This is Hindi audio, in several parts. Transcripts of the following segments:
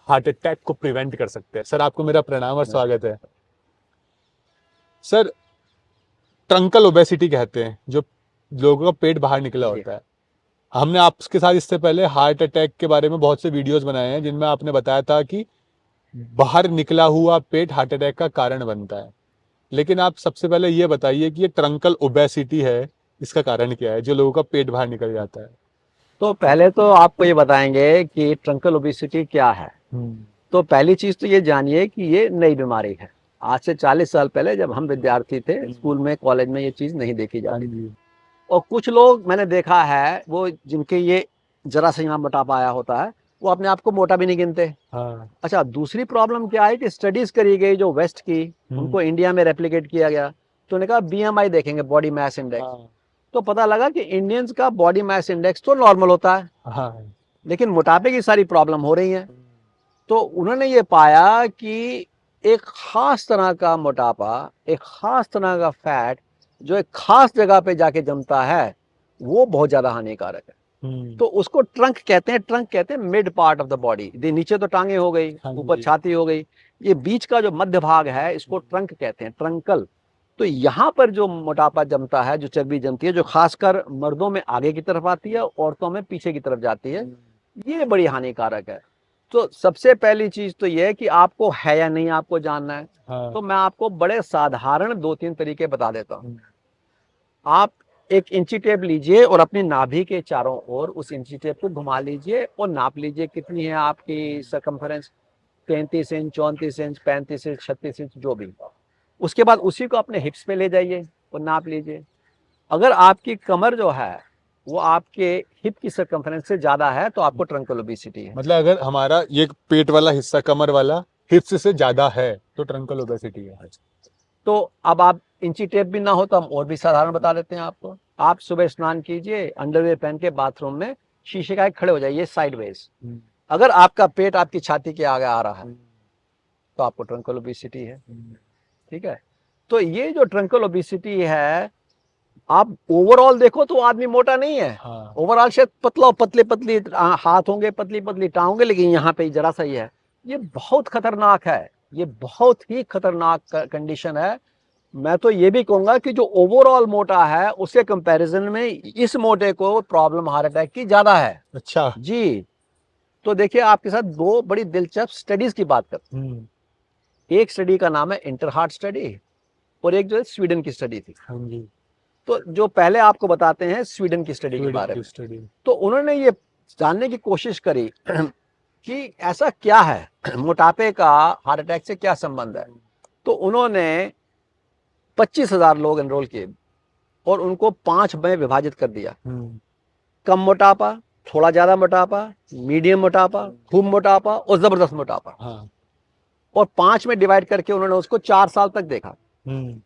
हार्ट अटैक को प्रिवेंट कर सकते हैं। सर आपको मेरा प्रणाम और स्वागत है। सर ट्रंकल ओबेसिटी कहते हैं जो लोगों का पेट बाहर निकला जी। होता है। हमने आपके साथ इससे पहले हार्ट अटैक के बारे में बहुत से वीडियोस बनाए हैं जिनमें आपने बताया था कि बाहर निकला हुआ पेट हार्ट अटैक का कारण बनता है। लेकिन आप सबसे पहले ये बताइए कि ये ट्रंकल ओबेसिटी है, इसका कारण क्या है जो लोगों का पेट बाहर निकल जाता है। तो पहले तो आपको ये बताएंगे कि ट्रंकल ओबेसिटी क्या है। हम्म। तो पहली चीज तो ये जानिए कि ये नई बीमारी है। आज से 40 साल पहले जब हम विद्यार्थी थे, स्कूल में कॉलेज में ये चीज नहीं देखी हाँ जाती थी। जी। और कुछ लोग मैंने देखा है वो जिनके ये जरा सा यहाँ मोटापा आया होता है, वो अपने आप को मोटा भी नहीं गिनते। हाँ। अच्छा, दूसरी प्रॉब्लम क्या है कि स्टडीज करी गई जो वेस्ट की, हम्म। उनको इंडिया में रेप्लिकेट किया गया। तो उन्होंने कहा बीएमआई देखेंगे, बॉडी मास इंडेक्स। हाँ। तो पता लगा कि इंडियंस का बॉडी मास इंडेक्स तो नॉर्मल होता है, हाँ। लेकिन मोटापे की सारी प्रॉब्लम हो रही है। तो उन्होंने ये पाया कि एक खास तरह का मोटापा, एक खास तरह का फैट जो एक खास जगह पे जाके जमता है, वो बहुत ज्यादा हानिकारक है। हम्म। तो उसको ट्रंक कहते हैं। ट्रंक कहते हैं mid part of the body. नीचे तो टांगे हो गई, हाँ ऊपर जी। छाती हो गई, ये बीच का जो मध्य भाग है इसको ट्रंक कहते हैं, ट्रंकल। तो यहाँ पर जो मोटापा जमता है, जो चर्बी जमती है, जो खासकर मर्दों में आगे की तरफ आती है, औरतों में पीछे की तरफ जाती है, ये बड़ी हानिकारक है। तो सबसे पहली चीज तो ये है कि आपको है या नहीं आपको जानना है। हाँ। तो मैं आपको बड़े साधारण 2-3 तरीके बता देता हूँ। हम्म। आप एक इंची टेप लीजिए और अपनी नाभि के चारों ओर उस इंची टेप को घुमा लीजिए और नाप लीजिए कितनी है आपकी circumference. 33 inch, 34 inch, 35 inch, 36 inch, जो भी। उसके बाद उसी को अपने हिप्स पे ले जाइए और नाप लीजिए। अगर आपकी कमर जो है वो आपके हिप की सरकमफेरेंस से ज्यादा है तो आपको ट्रंकल ओबेसिटी है। मतलब अगर हमारा ये पेट वाला हिस्सा कमर वाला हिप्स से ज्यादा है तो ट्रंकल ओबेसिटी है। तो अब आप इंची टेप भी ना हो तो हम और भी साधारण बता देते हैं आपको। आप सुबह स्नान कीजिए, अंडरवेयर पहन के बाथरूम में शीशे का खड़े हो जाइए साइडवेज। अगर आपका पेट आपकी छाती के आगे आ रहा है तो आपको ट्रंकल ओबेसिटी है। ठीक है। तो ये जो ट्रंकल ओबेसिटी है, आप ओवरऑल देखो तो आदमी मोटा नहीं है। हाँ। ओवरऑल शायद पतला, पतले पतली हाथ होंगे, पतली पतली टांग होंगे, लेकिन यहाँ पे जरा सा ही है। ये बहुत खतरनाक है। ये बहुत ही खतरनाक कंडीशन है। मैं तो ये भी कहूंगा कि जो ओवरऑल मोटा है उसके कंपैरिजन में इस मोटे को प्रॉब्लम हार्ट अटैक की ज्यादा है। अच्छा। जी। तो देखिए, आपके साथ दो बड़ी दिलचस्प स्टडीज की बात करते हम्म। हैं। एक स्टडी का नाम है इंटर हार्ट स्टडी, और एक जो है स्वीडन की स्टडी थी। हाँ जी। तो जो पहले आपको बताते हैं स्वीडन की स्टडी के स्वीडन बारे की में। स्टडी। तो उन्होंने ये जानने की कोशिश करी कि ऐसा क्या है, मोटापे का हार्ट अटैक से क्या संबंध है। तो उन्होंने 25,000 लोग एनरोल किए और उनको 5 में विभाजित कर दिया। कम मोटापा, थोड़ा ज्यादा मोटापा, मीडियम मोटापा, खूब मोटापा और जबरदस्त मोटापा। हाँ। और 5 में डिवाइड करके उन्होंने उसको 4 साल तक देखा। हम्म।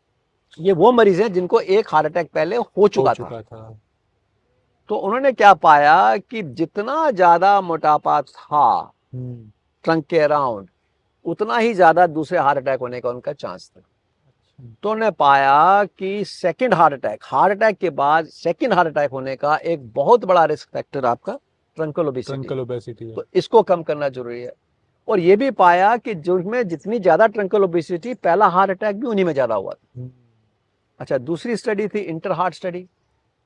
ये वो मरीज हैं जिनको एक हार्ट अटैक पहले हो हो चुका था। चुका था। तो उन्होंने क्या पाया कि जितना ज्यादा मोटापा था हम्म। ट्रंक के अराउंड, उतना ही ज्यादा दूसरे हार्ट अटैक होने का उनका चांस था। तो उन्होंने पाया कि सेकंड हार्ट अटैक के बाद सेकंड हार्ट अटैक होने का एक बहुत बड़ा रिस्क फैक्टर आपका ट्रंकल ओबेसिटी ट्रंकल है। ओबेसिटी है। तो इसको कम करना जरूरी है। और ये भी पाया कि जिनमें जितनी ज्यादा ट्रंकल ओबेसिटी, पहला हार्ट अटैक भी उन्हीं में ज्यादा हुआ था। अच्छा, दूसरी स्टडी थी इंटर हार्ट स्टडी।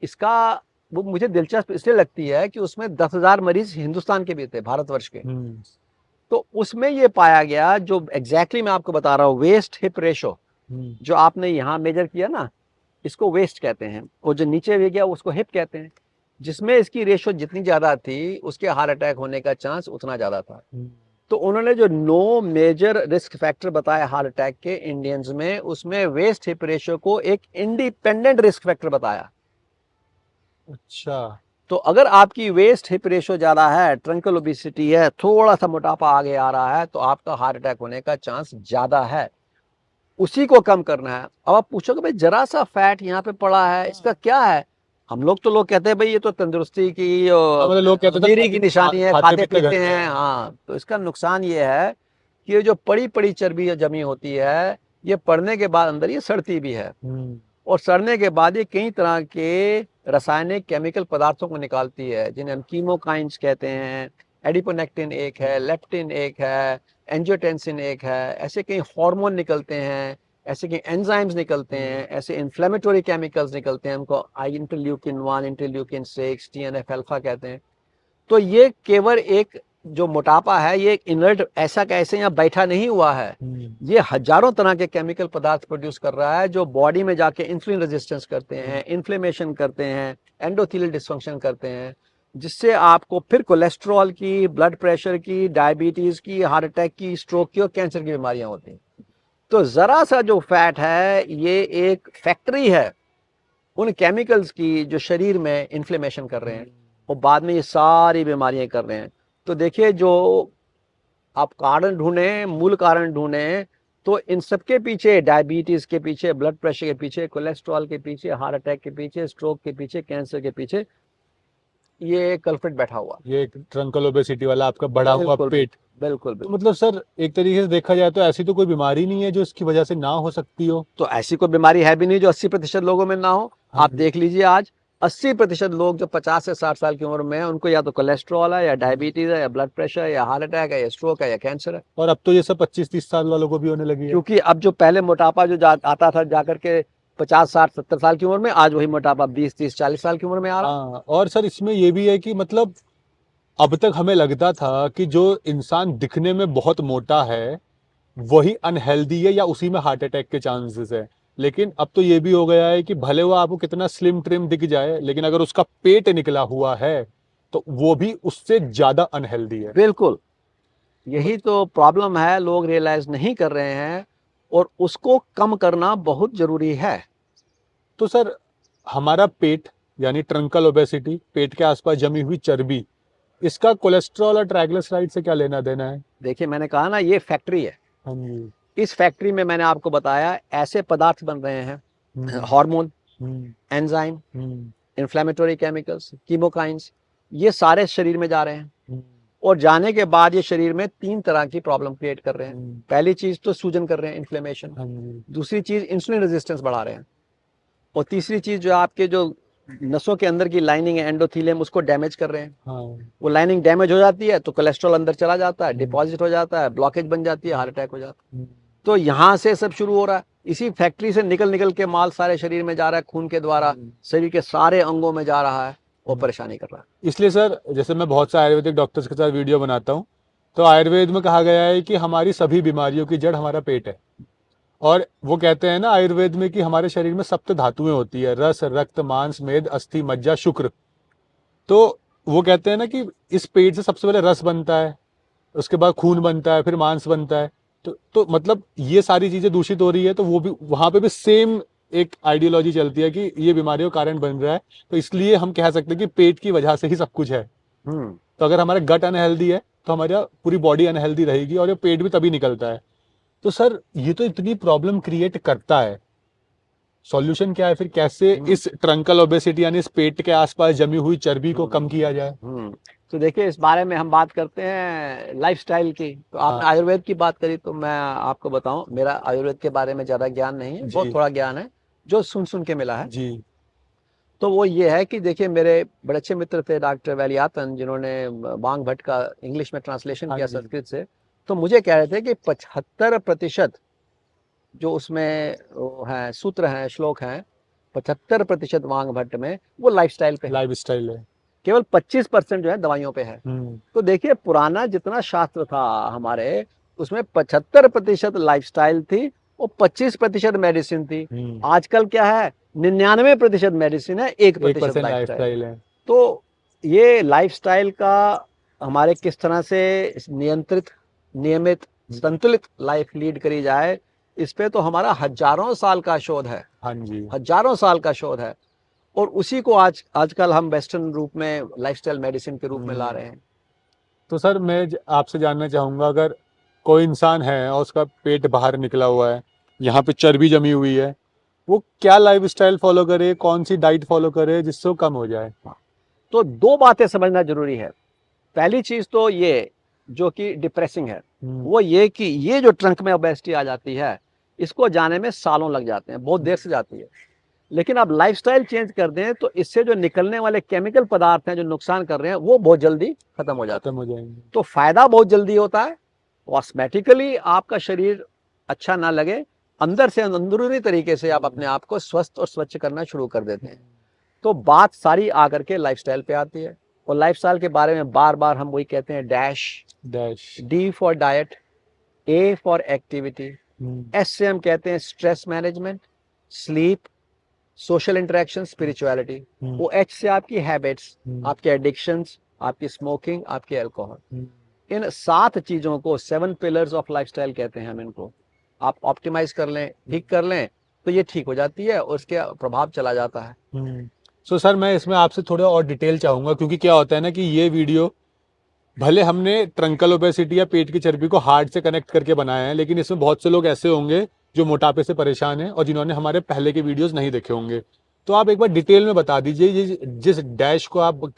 इसका वो मुझे दिलचस्प इसलिए लगती है कि उसमें 10,000 मरीज हिंदुस्तान के भी थे, भारतवर्ष के। तो उसमें ये पाया गया, जो एग्जैक्टली मैं आपको बता रहा हूँ, वेस्ट हिप रेशो जो आपने यहाँ मेजर किया ना, इसको वेस्ट कहते हैं, और जो नीचे भी गया उसको हिप कहते हैं। जिसमें इसकी रेशो जितनी ज्यादा थी उसके हार्ट अटैक होने का चांस उतना ज्यादा था। तो उन्होंने जो 9 मेजर रिस्क फैक्टर बताए हार्ट अटैक के इंडियंस में, उसमें वेस्ट हिप रेशो को एक इंडिपेंडेंट रिस्क फैक्टर बताया। अच्छा। तो अगर आपकी वेस्ट हिप रेशो ज्यादा है, ट्रंकल ओबेसिटी है, थोड़ा सा मोटापा आगे आ रहा है, तो आपका हार्ट अटैक होने का चांस ज्यादा है। उसी को कम करना है। अब आप पूछोगे भाई जरा सा फैट यहाँ पे पड़ा है, इसका क्या है। हम लोग कहते हैं भाई ये तो तंदुरुस्ती की हाँ मतलब लोग कहते थे अमीरी की निशानी है, खाते खाते पीते पीते घट गए हैं। हैं। हाँ, तो इसका नुकसान ये है कि ये जो पड़ी पड़ी चर्बी जमी होती है, ये पड़ने के बाद अंदर ये सड़ती भी है, और सड़ने के बाद ये कई तरह के रासायनिक केमिकल पदार्थों को निकालती है, जिन्हें हम कीमोकाइंस कहते हैं, एडिपोनेक्टिन एक है, लेप्टिन एक है, एंजियोटेंसिन एक है, ऐसे कई हार्मोन निकलते हैं, ऐसे कई एंजाइम्स निकलते हैं, ऐसे इन्फ्लेमेटरी केमिकल्स निकलते हैं, उनको आई इंटरल्यूकिन 1, इंटरल्यूकिन 6, TNF अल्फा कहते हैं। तो ये केवल एक जो मोटापा है ये एक इनर्ट ऐसा कैसे यहाँ बैठा नहीं हुआ है, ये हजारों तरह के केमिकल पदार्थ प्रोड्यूस कर रहा है जो बॉडी में जाके इंसुलिन रेजिस्टेंस करते हैं, इन्फ्लेमेशन करते हैं, एंडोथेलियल डिस्फंक्शन करते हैं, जिससे आपको फिर कोलेस्ट्रॉल की, ब्लड प्रेशर की, डायबिटीज की, हार्ट अटैक की, स्ट्रोक की और कैंसर की बीमारियां होती हैं। तो जरा सा जो फैट है ये एक फैक्ट्री है उन केमिकल्स की जो शरीर में इन्फ्लेमेशन कर रहे हैं और बाद में ये सारी बीमारियां कर रहे हैं। तो देखिए जो आप कारण ढूंढें, मूल कारण ढूंढें, तो इन सब के पीछे, डायबिटीज के पीछे, ब्लड प्रेशर के पीछे, कोलेस्ट्रॉल के पीछे, हार्ट अटैक के पीछे, स्ट्रोक के पीछे, कैंसर के पीछे ये कल्प्रिट बैठा हुआ। ये एक ट्रंकल ओबेसिटी वाला आपका बढ़ा हुआ बिल्कुल पेट। बिल्कुल तो बिल्कुल। मतलब सर एक तरीके से देखा जाए तो ऐसी तो कोई बीमारी नहीं है जो इसकी वजह से ना हो सकती हो। तो ऐसी कोई बीमारी है भी नहीं जो 80% लोगों में ना हो। हाँ आप जी। देख लीजिए आज 80% लोग जो 50 से 60 साल की उम्र में है उनको या तो कोलेस्ट्रॉल है, या डायबिटीज है, या ब्लड प्रेशर है, या हार्ट अटैक है, या स्ट्रोक है, या कैंसर है। और अब तो ये सब 25-30 साल वालों को भी होने लगी है। क्योंकि अब जो पहले मोटापा जो आता था जाकर के 50, 60, 70 साल की उम्र में, आज वही मोटापा 20, 30, 40 साल की उम्र में आ रहा है। हाँ, और सर इसमें ये भी है कि मतलब अब तक हमें लगता था कि जो इंसान दिखने में बहुत मोटा है वही अनहेल्दी है या उसी में हार्ट अटैक के चांसेस है। लेकिन अब तो ये भी हो गया है कि भले वो आपको कितना स्लिम ट्रिम दिख जाए, लेकिन अगर उसका पेट निकला हुआ है तो वो भी उससे ज्यादा अनहेल्दी है। बिल्कुल, यही तो प्रॉब्लम है, लोग रियलाइज नहीं कर रहे हैं और उसको कम करना बहुत जरूरी है। तो सर हमारा पेट यानी ट्रंकल ओबेसिटी, पेट के आसपास जमी हुई चर्बी, इसका कोलेस्ट्रॉल और ट्राइग्लिसराइड से क्या लेना देना है? देखिए मैंने कहा ना ये फैक्ट्री है। हाँ जी। इस फैक्ट्री में मैंने आपको बताया ऐसे पदार्थ बन रहे हैं, हम्म, हार्मोन, हम्म, एंजाइम, हम्म, इन्फ्लेमेटरी केमिकल्स, कीमोकाइंस, ये सारे शरीर में जा रहे हैं हम्म, और जाने के बाद ये शरीर में 3 तरह की प्रॉब्लम क्रिएट कर रहे हैं। हम्म, पहली चीज तो सूजन कर रहे हैं, इन्फ्लेमेशन। हाँ जी। दूसरी चीज इंसुलिन रेजिस्टेंस बढ़ा रहे हैं और तीसरी चीज जो आपके जो नसों के अंदर की लाइनिंग है एंडोथेलियम, उसको डैमेज कर रहे हैं। हाँ। वो लाइनिंग डैमेज हो जाती है तो कोलेस्ट्रॉल अंदर चला जाता है, डिपॉजिट हो जाता है, ब्लॉकेज बन जाती है, हार्ट अटैक हो जाता है। तो यहाँ से सब शुरू हो रहा है, इसी फैक्ट्री से निकल निकल के माल सारे शरीर में जा रहा है, खून के द्वारा शरीर के सारे अंगों में जा रहा है और परेशानी कर रहा है। इसलिए सर जैसे मैं बहुत से आयुर्वेदिक डॉक्टर्स के साथ वीडियो बनाता हूँ, तो आयुर्वेद में कहा गया है कि हमारी सभी बीमारियों की जड़ हमारा पेट है। और वो कहते हैं ना आयुर्वेद में कि हमारे शरीर में सप्त धातुएं होती है, रस, रक्त, मांस, मेद, अस्थि, मज्जा, शुक्र। तो वो कहते हैं ना कि इस पेट से सबसे पहले रस बनता है, उसके बाद खून बनता है, फिर मांस बनता है। तो मतलब ये सारी चीजें दूषित हो रही है, तो वो भी वहां पे भी सेम एक आइडियोलॉजी चलती है कि ये बीमारियों का कारण बन रहा है। तो इसलिए हम कह सकते हैं कि पेट की वजह से ही सब कुछ है। तो अगर हमारा गट अनहेल्दी है तो हमारी पूरी बॉडी अनहेल्दी रहेगी और ये पेट भी तभी निकलता है। तो सर ये तो इतनी प्रॉब्लम क्रिएट करता है, सॉल्यूशन क्या है फिर? कैसे इस ट्रंकल ओबेसिटी यानी इस पेट के आसपास जमी हुई चर्बी को कम किया जाए? तो देखिए इस बारे में हम बात करते हैं लाइफस्टाइल की। तो आपने हाँ आयुर्वेद की बात करी तो मैं आपको बताऊं, मेरा आयुर्वेद के बारे में ज्यादा ज्ञान नहीं है, बहुत जी थोड़ा ज्ञान है जो सुन सुन के मिला है। जी। तो वो ये है कि देखिए मेरे बड़े अच्छे मित्र थे डॉक्टर वैलियातन, जिन्होंने बांग भट्ट का इंग्लिश में ट्रांसलेशन हाँ किया जी। संस्कृत से। तो मुझे कह रहे थे कि 75% जो उसमें वो है सूत्र हैं, श्लोक हैं, 75% वांग भट्ट में वो लाइफस्टाइल पे है, लाइफ स्टाइल है। केवल 25% जो है दवाइयों पे है। तो देखिए पुराना जितना शास्त्र था हमारे, उसमें 75% लाइफस्टाइल थी और 25% मेडिसिन थी। आजकल क्या है, 99% मेडिसिन है, 1% 1% लाइफ लाइफस्टाइल। स्टाइल है। तो ये लाइफस्टाइल का हमारे किस तरह से नियंत्रित, नियमित, संतुलित लाइफ लीड करी जाए, इस पे तो हमारा हजारों साल का शोध है, हाँ जी। हजारों साल का शोध है। और उसी को आजकल हम वेस्टर्न रूप में लाइफस्टाइल मेडिसिन के रूप में ला रहे हैं। तो सर मैं आपसे जानना चाहूंगा, अगर कोई इंसान है और उसका पेट बाहर निकला हुआ है, यहाँ पे चर्बी जमी हुई है, वो क्या लाइफ स्टाइल फॉलो करे, कौन सी डाइट फॉलो करे जिससे वो कम हो जाए? तो 2 बातें समझना जरूरी है। पहली चीज तो ये जो कि डिप्रेसिंग है, वो ये कि ये जो ट्रंक में ओबेसिटी आ जाती है, इसको जाने में सालों लग जाते हैं, बहुत देर से जाती है। लेकिन आप लाइफस्टाइल चेंज कर दें तो इससे जो निकलने वाले केमिकल पदार्थ हैं जो नुकसान कर रहे हैं वो बहुत जल्दी खत्म हो जाते खत्म हैं। हो जाएंगे। तो फायदा बहुत जल्दी होता है। कॉस्मेटिकली आपका शरीर अच्छा ना लगे, अंदर से अंदरूनी तरीके से आप अपने आप को स्वस्थ और स्वच्छ करना शुरू कर देते हैं। तो बात सारी आकर के लाइफस्टाइल पे आती है। और लाइफस्टाइल के बारे में बार बार हम वही कहते हैं, dash, dash, D for diet, A for activity, S से हम कहते हैं stress management, sleep, social interaction, spirituality. वो एच से आपकी हैबिट्स, आपके एडिक्शंस, आपकी स्मोकिंग, आपके अल्कोहल। इन 7 चीजों को 7 पिलर्स ऑफ लाइफस्टाइल कहते हैं हम इनको। आप ऑप्टिमाइज कर लें, ठीक कर लें, तो ये ठीक हो जाती है और उसके प्रभाव चला जाता है। सो सर मैं इसमें आपसे थोड़ा और डिटेल चाहूंगा, क्योंकि क्या होता है ना कि ये वीडियो भले हमने ट्रंकल ओबेसिटी या पेट की चर्बी को हार्ट से कनेक्ट करके बनाया है, लेकिन इसमें बहुत से लोग ऐसे होंगे जो मोटापे से परेशान हैं और जिन्होंने हमारे पहले के वीडियोस नहीं देखे होंगे। तो आप एक बार डिटेल में बता दीजिए, ये जिस डैश को आप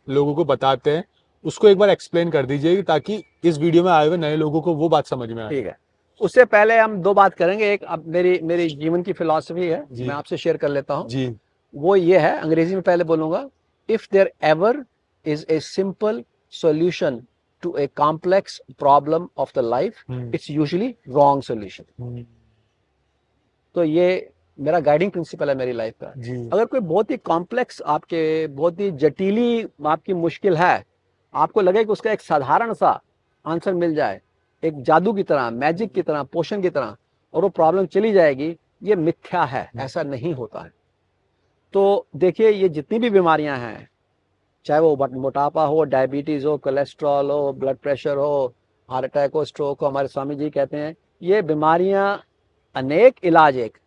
लोगों को बताते हैं उसको एक बार एक्सप्लेन कर दीजिए, ताकि इस वीडियो में आए हुए नए लोगों को वो बात समझ में आए। ठीक है, उससे पहले हम 2 बात करेंगे। एक अब मेरी जीवन की फिलॉसफी है, जी। मैं आपसे शेयर कर लेता हूँ। जी। वो ये है, अंग्रेजी में पहले बोलूंगा, if there ever is a simple solution to a complex problem of the life, it's usually wrong solution. तो ये मेरा गाइडिंग प्रिंसिपल है मेरी लाइफ का। जी। अगर कोई बहुत ही कॉम्प्लेक्स, आपके बहुत ही जटिली आपकी मुश्किल है, आपको लगे कि उसका एक साधारण सा आंसर मिल जाए, एक जादू की तरह, मैजिक की तरह, पोशन की तरह, और वो प्रॉब्लम चली जाएगी, ये मिथ्या है, ऐसा नहीं होता है। तो देखिए, ये जितनी भी बीमारियां हैं, चाहे वो मोटापा हो, डायबिटीज हो, कोलेस्ट्रॉल हो, ब्लड प्रेशर हो, हार्ट अटैक हो, स्ट्रोक हो, हमारे स्वामी जी कहते हैं ये बीमारियां अनेक, इलाज एक।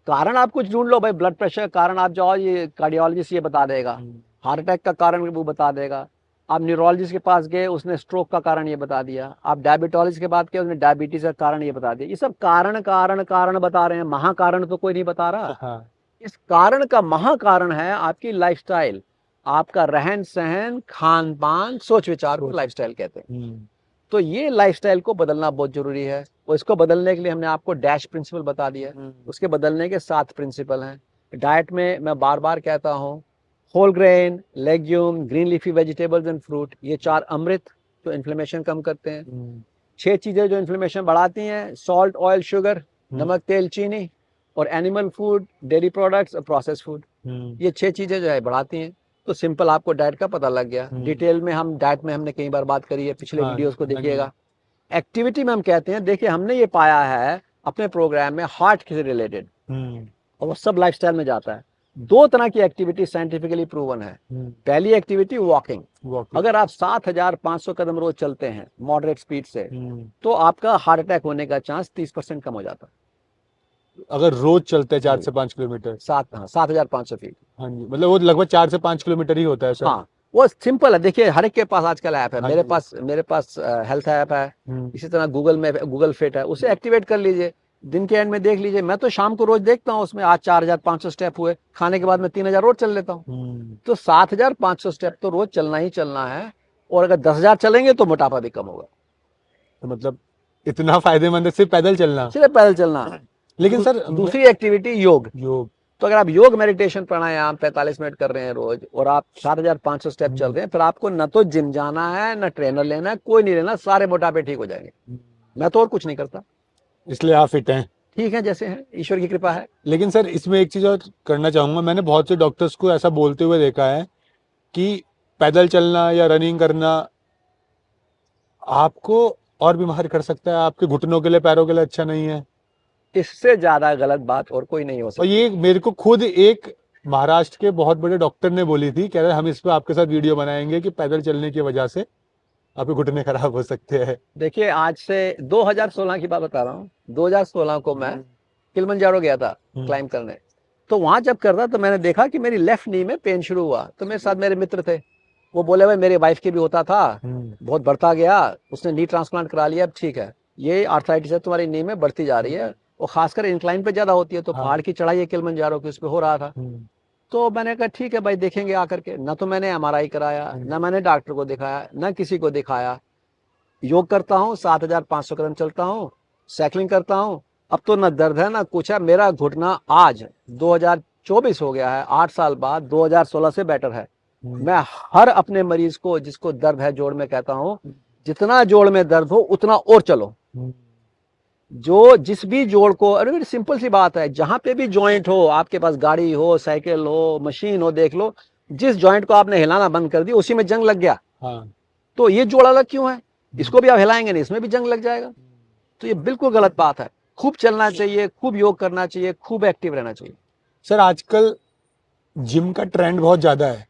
कारण आप कुछ ढूंढ लो भाई, ब्लड प्रेशर का कारण आप जाओ, ये कार्डियोलॉजिस्ट ये बता देगा। हार्ट अटैक का कारण वो बता देगा। आप न्यूरोलॉजिस्ट के पास गए, उसने स्ट्रोक का कारण ये बता दिया। आप डायबिटोलॉजिस्ट के पास गए, उसने डायबिटीज का कारण ये बता दिया। ये सब कारण कारण कारण बता रहे हैं, महाकारण तो कोई नहीं बता रहा। हाँ। इस कारण का महाकारण है आपकी लाइफस्टाइल, आपका रहन सहन, खान पान, सोच विचार को लाइफस्टाइल कहते हैं। तो ये लाइफस्टाइल को बदलना बहुत जरूरी है। और इसको बदलने के लिए हमने आपको डैश प्रिंसिपल बता दिया। उसके बदलने के 7 प्रिंसिपल हैं। डाइट में मैं बार बार कहता हूँ, whole grain, legume, green leafy vegetables and fruit, ये 4 अमृत जो इन्फ्लेमेशन कम करते हैं। 6 चीजें जो इन्फ्लेमेशन बढ़ाती हैं, सॉल्ट, ऑयल, शुगर, नमक, तेल, चीनी, और एनिमल फूड, डेयरी प्रोडक्ट्स और प्रोसेस फूड। ये 6 चीजें जो है बढ़ाती हैं। तो सिंपल आपको डाइट का पता लग गया। डिटेल में हम डाइट में हमने कई बार बात करी है, पिछले वीडियोस को देखिएगा। एक्टिविटी में हम कहते हैं, देखिए हमने ये पाया है अपने प्रोग्राम में हार्ट से रिलेटेड, और वो सब लाइफस्टाइल में जाता है। 2 तरह की एक्टिविटी साइंटिफिकली प्रूवन है। पहली एक्टिविटी वॉकिंग। अगर आप 7500 कदम रोज चलते हैं मॉडरेट स्पीड से, तो आपका हार्ट अटैक होने का चांस 30% कम हो जाता है। अगर रोज चलते हैं 4 से 5 किलोमीटर, 7500 फीट। हाँ जी, मतलब वो लगभग 4 से 5 किलोमीटर ही होता है सर। हाँ, वो सिंपल है। देखिए हर एक के पास आजकल ऐप है। मेरे पास हेल्थ ऐप है। इसी तरह गूगल में गूगल फिट है, उसे एक्टिवेट कर लीजिए। दिन के एंड में देख लीजिए। मैं तो शाम को रोज देखता हूँ, उसमें आज 4500 स्टेप हुए, खाने के बाद में 3000 रोज चल लेता हूँ। तो 7500 स्टेप तो रोज चलना ही चलना है। और अगर 10,000 चलेंगे तो मोटापा भी कम होगा। तो मतलब इतना फायदेमंद है सिर्फ पैदल चलना। सिर्फ पैदल चलना। लेकिन सर दूसरी एक्टिविटी योग। तो अगर आप योग, मेडिटेशन, प्राणायाम 45 मिनट कर रहे हैं रोज, और आप 7500 स्टेप चल रहे हैं, फिर आपको न तो जिम जाना है, न ट्रेनर लेना है, कोई नहीं लेना, सारे मोटापे ठीक हो जाएंगे। मैं तो और कुछ नहीं करता, इसलिए आप फिट हैं। ठीक है, जैसे हैं, ईश्वर की कृपा है। लेकिन सर इसमें एक चीज और करना चाहूंगा, मैंने बहुत से डॉक्टर्स को ऐसा बोलते हुए देखा है कि पैदल चलना या रनिंग करना आपको और बीमार कर सकता है, आपके घुटनों के लिए, पैरों के लिए अच्छा नहीं है। इससे ज्यादा गलत बात और कोई नहीं हो सकती। और ये मेरे को खुद एक महाराष्ट्र के बहुत बड़े डॉक्टर ने बोली थी, कह रहे हम इस पे आपके साथ वीडियो बनाएंगे कि पैदल चलने की वजह से आपके घुटने खराब हो सकते हैं। देखिए आज से 2016 की बात बता रहा हूँ। 2016 को मैं किलिमंजारो गया था क्लाइंब करने। तो वहां जब कर रहा तो मैंने देखा कि मेरी लेफ्ट नी में पेन शुरू हुआ। तो मेरे साथ मेरे मित्र थे, वो बोले भाई मेरे वाइफ के भी होता था, बहुत बढ़ता गया, उसने नी ट्रांसप्लांट करा लिया, अब ठीक है, ये आर्थराइटिस है तुम्हारी नी में, बढ़ती जा रही है, और खासकर इंक्लाइन पे ज्यादा होती है। तो पहाड़ की चढ़ाई है किलिमंजारो की, उस पे हो रहा था। तो मैंने कहा ठीक है भाई, देखेंगे आकर के। ना तो मैंने MRI कराया, ना मैंने डॉक्टर को दिखाया, ना किसी को दिखाया। योग करता हूँ, 7500 कदम चलता हूँ, साइकिलिंग करता हूँ, अब तो ना दर्द है ना कुछ है। मेरा घुटना आज 2024 हो गया है, 8 साल बाद 2016 से बेटर है। मैं हर अपने मरीज को जिसको दर्द है जोड़ में कहता हूँ, जितना जोड़ में दर्द हो उतना और चलो। जो जिस भी जोड़ को, अरे मेरी सिंपल सी बात है, जहां पे भी जॉइंट हो, आपके पास गाड़ी हो, साइकिल हो, मशीन हो, देख लो, जिस जॉइंट को आपने हिलाना बंद कर दिया उसी में जंग लग गया। हाँ। तो ये जोड़ अलग क्यों है? इसको भी आप हिलाएंगे नहीं, इसमें भी जंग लग जाएगा। तो ये बिल्कुल गलत बात है। खूब चलना चाहिए, खूब योग करना चाहिए, खूब एक्टिव रहना चाहिए। सर आजकल जिम का ट्रेंड बहुत ज्यादा है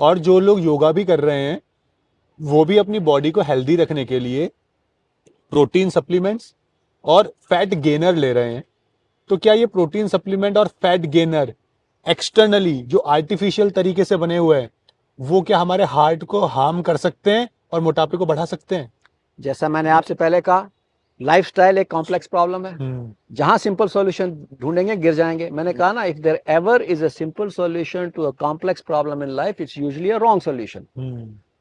और जो लोग योगा भी कर रहे हैं वो भी अपनी बॉडी को हेल्दी रखने के लिए प्रोटीन सप्लीमेंट्स और फैट गेनर ले रहे हैं। तो क्या ये प्रोटीन सप्लीमेंट और फैट गेनर एक्सटर्नली जो आर्टिफिशियल तरीके से बने हुए हैं वो क्या हमारे हार्ट को हार्म कर सकते हैं और मोटापे को बढ़ा सकते हैं? जैसा मैंने आपसे पहले कहा, लाइफस्टाइल एक कॉम्प्लेक्स प्रॉब्लम है। जहां सिंपल सॉल्यूशन ढूंढेंगे गिर जाएंगे। मैंने कहा ना, if there ever is a simple solution to a complex problem in life, it's usually a wrong solution.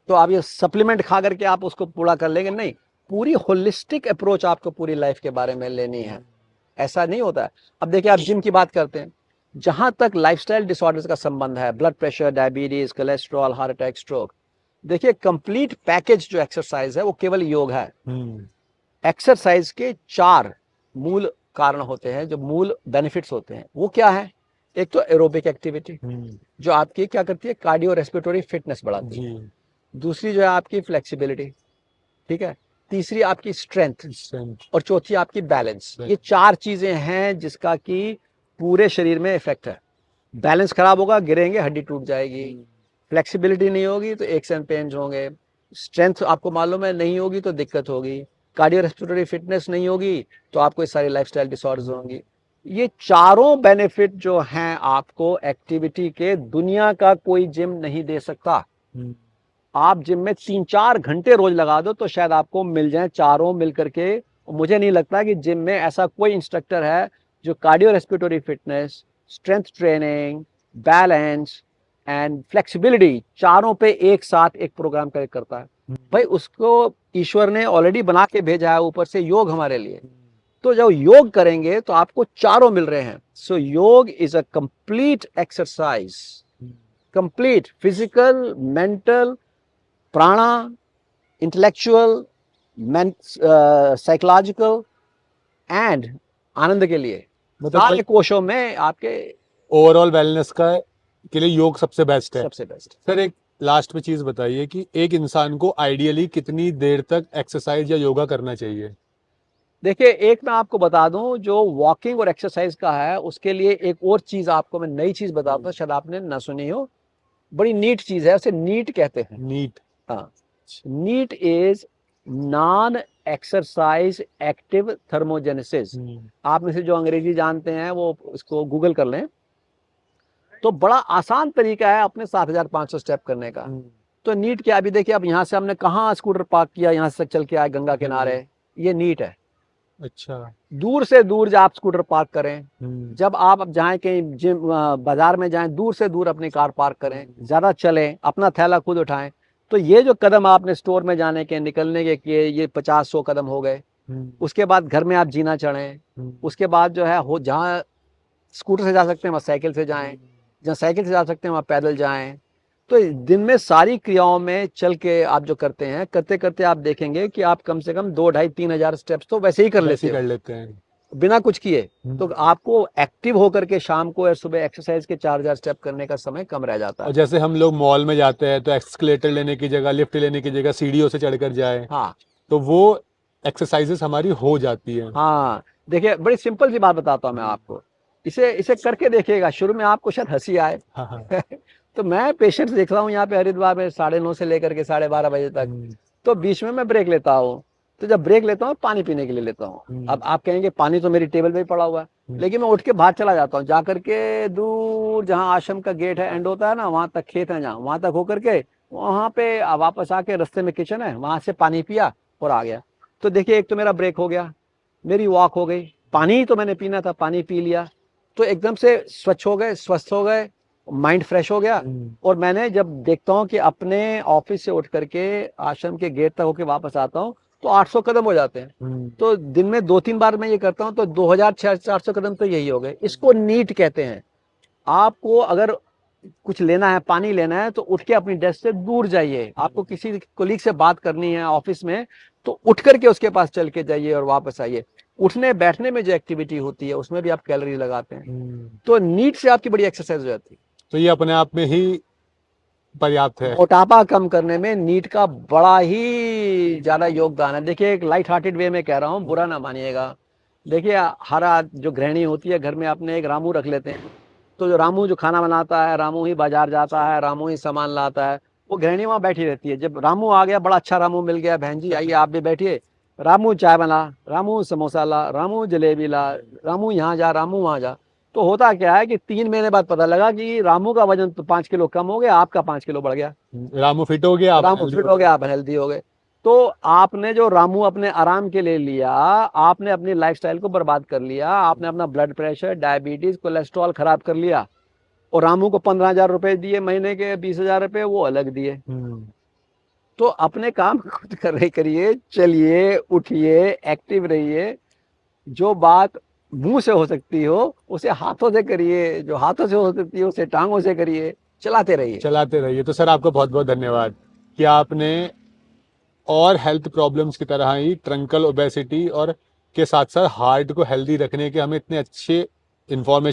तो आप ये सप्लीमेंट खा करके आप उसको पूरा कर लेंगे, नहीं। पूरी होलिस्टिक अप्रोच आपको पूरी लाइफ के बारे में लेनी है। ऐसा नहीं होता है। अब देखिए, आप जिम की बात करते हैं, जहां तक लाइफस्टाइल डिसऑर्डर्स का संबंध है, blood pressure, diabetes, cholesterol, heart attack, stroke, देखिए कंप्लीट पैकेज जो एक्सरसाइज है वो केवल योग है। एक्सरसाइज के 4 मूल कारण होते हैं, जो मूल बेनिफिट्स होते हैं। वो क्या है? एक तो एरोबिक एक्टिविटी, जो आपकी क्या करती है, कार्डियो रेस्पिरेटरी फिटनेस बढ़ाती है। दूसरी जो है आपकी फ्लेक्सिबिलिटी, ठीक है। तीसरी आपकी स्ट्रेंथ, और चौथी आपकी बैलेंस। ये 4 चीजें हैं जिसका कि पूरे शरीर में इफेक्ट है। बैलेंस खराब होगा, गिरेंगे, हड्डी टूट जाएगी। फ्लेक्सिबिलिटी नहीं होगी तो एक्स एंड पेन्स होंगे। स्ट्रेंथ आपको मालूम है नहीं होगी तो दिक्कत होगी। कार्डियो रेस्पिरेटरी फिटनेस नहीं होगी तो आपको इस सारी लाइफस्टाइल डिसऑर्डर्स होंगी। ये चारों बेनिफिट जो हैं आपको एक्टिविटी के, दुनिया का कोई जिम नहीं दे सकता। आप जिम में 3-4 घंटे रोज लगा दो तो शायद आपको मिल जाए चारों मिल करके। मुझे नहीं लगता कि जिम में ऐसा कोई इंस्ट्रक्टर है जो cardio respiratory fitness, strength training, balance and flexibility, चारों पे एक साथ एक प्रोग्राम करता है। भाई उसको ईश्वर ने ऑलरेडी बना के भेजा है ऊपर से योग हमारे लिए। तो जब योग करेंगे तो आपको चारों मिल रहे हैं। सो योग is a complete exercise, complete physical, mental, प्राणा, इंटेलेक्चुअल, साइकोलॉजिकल एंड आनंद के लिए। मतलब सारे कोशों में आपके ओवरऑल वेलनेस का के लिए योग सबसे बेस्ट है। सबसे बेस्ट। सर एक लास्ट में चीज बताइए कि एक इंसान को आइडियली कितनी देर तक एक्सरसाइज या योगा करना चाहिए? देखिए, एक मैं आपको बता दूं, जो वॉकिंग और एक्सरसाइज का है उसके लिए एक और चीज आपको मैं नई चीज बताता हूं, शायद आपने ना सुनी हो। बड़ी नीट चीज है, उसे नीट कहते हैं। नीट? हाँ, NEAT is non exercise active thermogenesis. आप में से जो अंग्रेजी जानते हैं वो इसको गूगल कर लें। तो बड़ा आसान तरीका है अपने 7500 स्टेप करने का। तो नीट क्या, अभी देखिए, अब यहाँ से हमने कहाँ स्कूटर पार्क किया, यहाँ से चल के आए गंगा किनारे, ये नीट है। अच्छा। दूर से दूर जब आप स्कूटर पार्क करें, जब आप जाएं कहीं जिम बाजार में जाएं, दूर से दूर अपनी कार पार्क करें, ज्यादा चलें, अपना थैला खुद उठाएं। तो ये जो कदम आपने स्टोर में जाने के निकलने के किए, ये 50-100 कदम हो गए। उसके बाद घर में आप जीना चढ़ें। उसके बाद जो है हो, जहाँ स्कूटर से जा सकते हैं वहाँ साइकिल से जाएं, जहाँ साइकिल से जा सकते हैं वहाँ पैदल जाएं। तो दिन में सारी क्रियाओं में चल के आप जो करते हैं, करते करते आप देखेंगे कि आप कम से कम 2-2.5-3 हजार स्टेप्स तो वैसे ही कर लेते हैं बिना कुछ किए। तो आपको एक्टिव होकर के शाम को या सुबह एक्सरसाइज के 4000 स्टेप करने का समय कम रह जाता है। और जैसे हम लोग मॉल में जाते हैं तो एक्सकलेटर लेने की जगह, लिफ्ट लेने की जगह सीढ़ियों से चढ़कर जाए, हाँ, तो वो एक्सरसाइजेस हमारी हो जाती है। हाँ, देखिए बड़ी सिंपल सी बात बताता हूँ मैं आपको। इसे इसे करके देखिएगा, शुरू में आपको शायद हंसी आए। हाँ। तो मैं पेशेंट्स देख रहा हूँ यहाँ पे हरिद्वार में 9:30 से लेकर के 12:30 बजे तक। तो बीच में मैं ब्रेक लेता हूँ। तो जब ब्रेक लेता हूँ पानी पीने के लिए लेता हूँ। अब आप कहेंगे पानी तो मेरी टेबल पे ही पड़ा हुआ है, लेकिन मैं उठ के बाहर चला जाता हूँ, जाकर के दूर जहाँ आश्रम का गेट है एंड होता है ना, वहां तक खेत है जहाँ, वहां तक होकर के वहां पे वापस आके रास्ते में किचन है, वहां से पानी पिया और आ गया। तो देखिए, एक तो मेरा ब्रेक हो गया, मेरी वॉक हो गई, पानी तो मैंने पीना था, पानी पी लिया, तो एकदम से स्वच्छ हो गए, स्वस्थ हो गए, माइंड फ्रेश हो गया। और मैंने जब देखता हूँ कि अपने ऑफिस से उठ करके आश्रम के गेट तक होके वापस आता हूँ, तो 800 कदम हो जाते हैं। तो दिन में 2-3 बार मैं ये करता हूँ तो 2400 कदम तो यही हो गए। इसको नीट कहते हैं। आपको अगर कुछ लेना है, पानी लेना है, तो उठ के अपनी डेस्क से दूर जाइए। आपको किसी कोलीग से बात करनी है ऑफिस में, तो उठ करके उसके पास चल के जाइए और वापस आइए। उठने बैठने में जो एक्टिविटी होती है उसमें भी आप कैलोरी लगाते हैं। तो नीट से आपकी बड़ी एक्सरसाइज हो जाती है। तो ये अपने आप में ही पर्याप्त है। मोटापा कम करने में नीट का बड़ा ही ज्यादा योगदान है। देखिए, एक लाइट हार्टेड वे में कह रहा हूँ, बुरा ना मानिएगा। देखिए, हर जो गृहिणी होती है घर में, अपने एक रामू रख लेते हैं। तो जो रामू जो खाना बनाता है, रामू ही बाजार जाता है, रामू ही सामान लाता है, वो गृहिणी वहां बैठी रहती है। जब रामू आ गया, बड़ा अच्छा रामू मिल गया, बहन जी आइए आप भी बैठिए, रामू चाय बना, रामू समोसा ला, रामू जलेबी ला, रामू यहाँ जा, रामू वहां जा। तो होता क्या है कि 3 महीने बाद पता लगा कि रामू का वजन तो 5 किलो कम हो गया, आपका 5 किलो बढ़ गया। रामू फिट हो गया, आप रामू हेल्दी फिट हो हो गए। गया, आप हेल्दी हो गए। तो आपने जो रामू अपने आराम के लिए लिया, आपने अपनी लाइफस्टाइल को बर्बाद कर लिया। आपने अपना ब्लड प्रेशर, डायबिटीज, कोलेस्ट्रॉल खराब कर लिया। और रामू को 15,000 रुपए दिए महीने के, 20,000 रुपए वो अलग दिए। तो अपने काम खुद कर रहे करिए, चलिए, उठिए, एक्टिव रहिए। जो बात मुंह से हो सकती हो उसे हाथों से करिए, जो हाथों से हो सकती है उसे टांगों से करिए। चलाते रहिए। चलाते रहिए। तो सर आपका बहुत बहुत धन्यवाद कि आपने और हेल्थ प्रॉब्लम्स की तरह ही ट्रंकल ओबेसिटी और के साथ साथ हार्ट को हेल्दी रखने के हमें इतने अच्छे इन्फॉर्मेशन